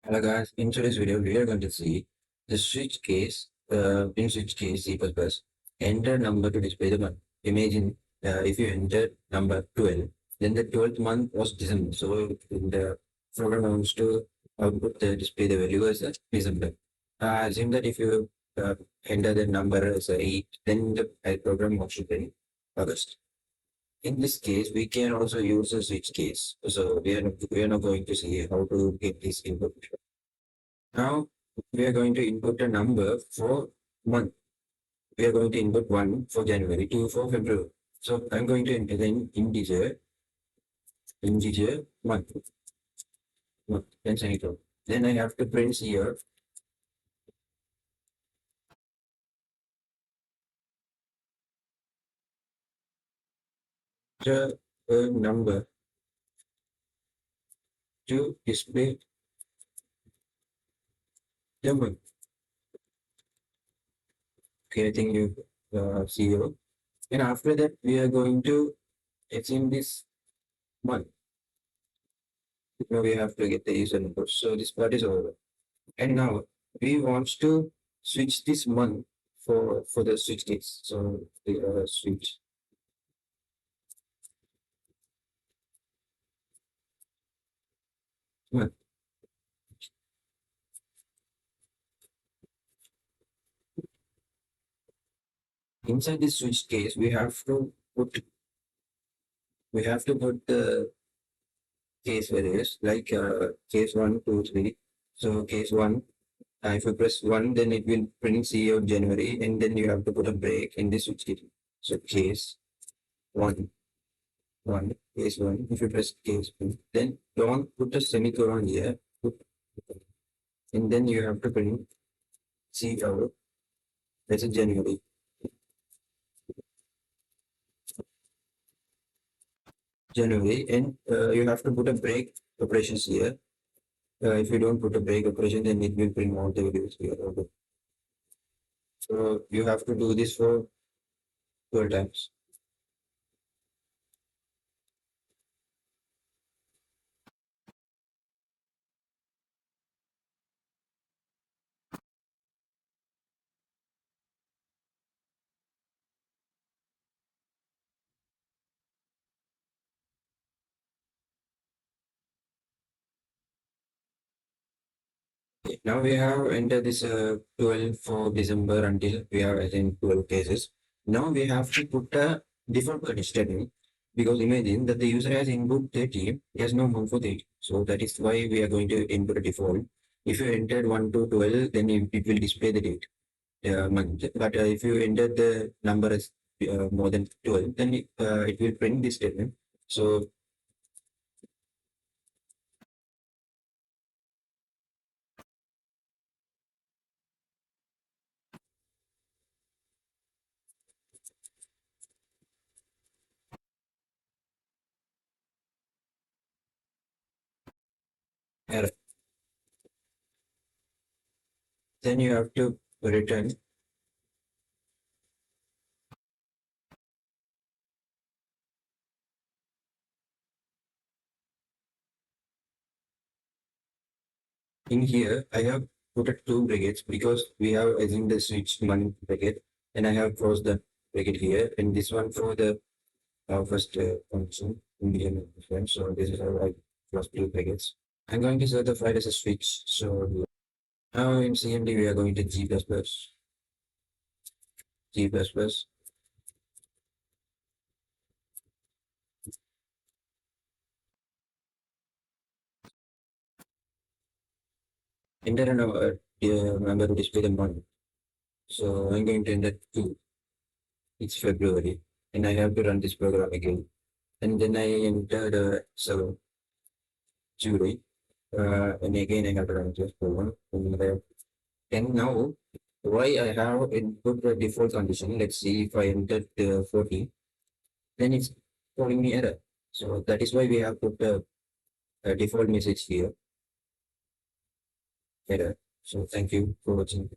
Hello guys, in today's video we are going to see the switch case, in switch case C++, enter number to display the month. Imagine if you enter number 12, then the 12th month was December. So the program wants to output the display the value as a December. Assume that if you enter the number as a 8, then the program wants to print August. In this case, we can also use a switch case. So we are not going to see how to get this input. Now we are going to input a number for month. We are going to input 1 for January, 2 for February. So I'm going to enter the integer month, then semicolon. Then I have to print here the number to display the month. Okay, I think you see here. And after that, we are going to assume this month. Now we have to get the user input. So this part is over. And now we want to switch this month for the switch case. So the switch month. Inside this switch case, we have to put the case variables like case 1, 2, 3. So case 1, if you press 1, then it will print C out January, and then you have to put a break in this switch case. So case 1, 1, case 1. If you press case 1, then don't put a semicolon here, and then you have to print C out. That's a January. And you have to put a break operations here. If you don't put a break operation, then it will print all the values here. Okay. So you have to do this for 12 times. Okay. Now we have entered this 12 for December until we have assigned 12 cases. Now we have to put a default condition because imagine that the user has input 30, he has no month for 30. So that is why we are going to input a default. If you entered 1 to 12, then it will display the date month. But if you enter the number as more than 12, then it will print this statement. So error. Then you have to return in here. I have put it two brackets because we have assumed the switch one bracket, and I have closed the bracket here, and this one for the first function Indian difference. So this is how I close two brackets. I'm going to set the file as a switch. So now in CMD we are going to G++, G++, enter a number to display the month. So I'm going to enter 2. It's February, and I have to run this program again. And then I enter the 7, July, and again I have to run this program. And now, why I have input the default condition? Let's see if I enter the 40, then it's calling me error. So that is why we have put a default message here, error. So thank you for watching.